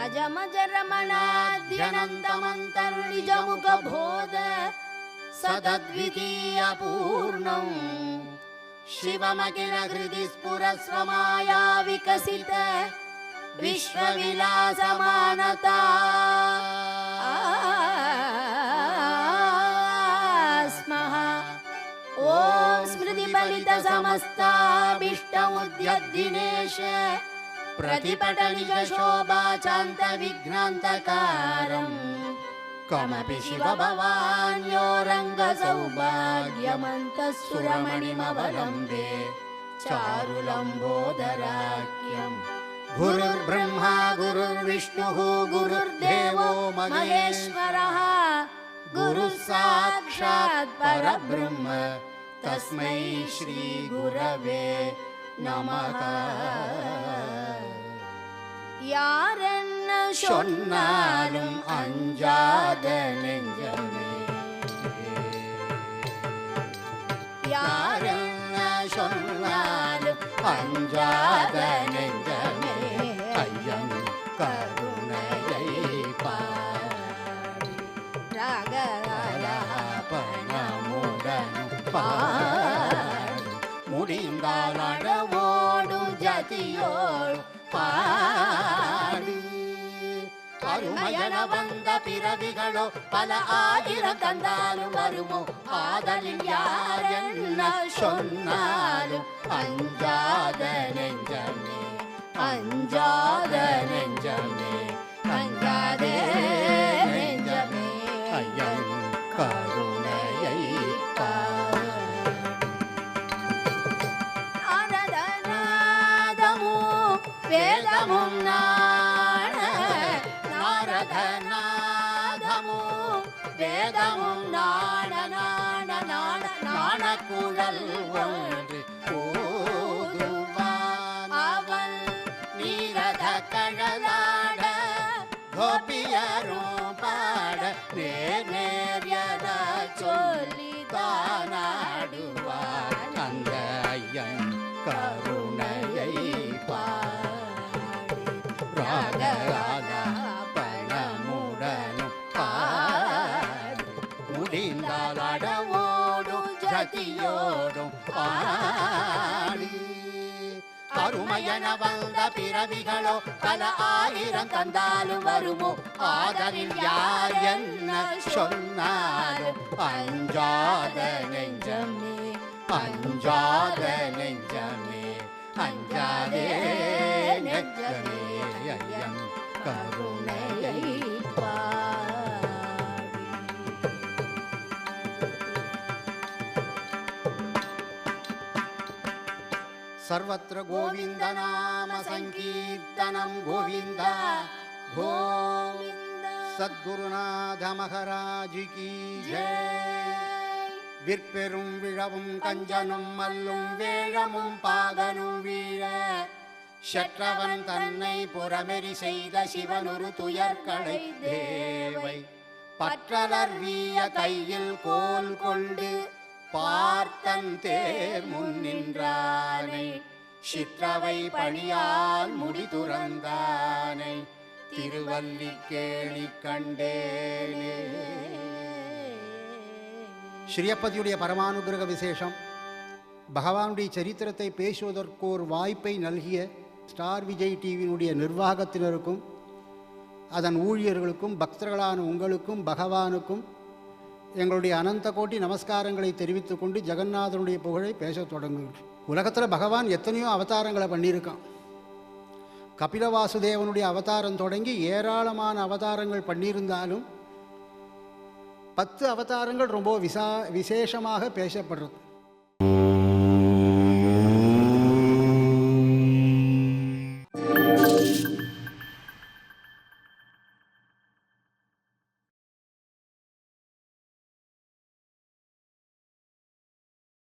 अजमजरमणाद्यनन्तमन्तर्निजमुखबोध सदद्वितीयपूर्णं शिवमखिलहृदि स्फुरस्वमाया विकसित विश्वविलासमानता स्मः। ॐ स्मृतिफलितसमस्ताभीष्टमुद्यद्दिनेश प्रतिपटनिजशोभाचान्तविघ्नान्तकारम् कमपि शिव भवान्योरङ्गसौभाग्यमन्तः सुरमणिमवलम्बे चारुलम्बोदराख्यम्। गुरुर्ब्रह्मा गुरुर्विष्णुः गुरुर्देवो महेश्वरः गुरुः साक्षात् परब्रह्म तस्मै श्री गुरवे नमः। யாரென்ன சொன்னாலும் அஞ்சாத நெஞ்சமே, யாரென்ன சொன்னாலும் அஞ்சாத நெஞ்சமே, ஐயன் கருணையை பாடி ராகலாபனமுடன் பாடி முடிந்தால் அடவோடும் ஜதியோடு பாடி. அருமையன வந்த பிறவிகளோ பல ஆயிரம் தந்தாலும் வருமோ, ஆதலில் யார் என்ன சொன்னாலும் அஞ்சாத நெஞ்சமே, அஞ்சாத நெஞ்சமே, அஞ்சாதே நெஞ்சமே, ஐயன் கருணையை வேதமும் நாட நாரதநாதமோ வேதமும் நாட நாட நாட நாணக்குழல் ஒன்று போதுவான் அவன் நீரத கழலாட கோபியரும் பாட நேர் நேர் என சொல்லி தானாடுவான் அந்த ஐயன் கருணையை ராகலாபனமுடனும் பாடி முடிந்தால் அடவோடும் ஜதியோடும் பாடி. அருமையன வந்த பிறவிகளோ பல ஆயிரம் தந்தாலும் வருமோ, ஆதலில் யார் என்ன சொன்னாலும் அஞ்சாத நெஞ்சமே, அஞ்சாத நெஞ்சமே, அஞ்சாதே நெஞ்சமே, ஐயன் கருணையை பாடி. सर्वत्र गोविंद नाम संकीर्तनं गोविंद गोविंद। सद्गुरुनाथ महाराज की जय। விற்பெரும் விழவும் கஞ்சனும் மல்லும் வேழமும் பாகனும் வீழ சற்றவன் தன்னை புறமெறி செய்த சிவனுரு துயர்களை தேவை பற்றலர் வீய கையில் கோல் கொண்டு பார்த்தன் தேர் முன் நின்றானை சிற்றவை பணியால் முடி துறந்தானை திருவல்லிக்கேணி கண்டேனே. ஸ்ரீயப்பதியுடைய பரமானுகிரக விசேஷம், பகவானுடைய சரித்திரத்தை பேசுவதற்கோர் வாய்ப்பை நல்கிய ஸ்டார் விஜய் டிவியினுடைய நிர்வாகத்தினருக்கும் அதன் ஊழியர்களுக்கும் பக்தர்களான உங்களுக்கும் பகவானுக்கும் எங்களுடைய அனந்த கோட்டி நமஸ்காரங்களை தெரிவித்துக் கொண்டு ஜெகநாதனுடைய புகழை பேசத் தொடங்குகிறோம். உலகத்தில் பகவான் எத்தனையோ அவதாரங்களை பண்ணியிருக்கான். கபிலவாசுதேவனுடைய அவதாரம் தொடங்கி ஏராளமான அவதாரங்கள் பண்ணியிருந்தாலும் 10 அவதாரங்கள் ரொம்ப விசேஷமாக பேசப்படுறது.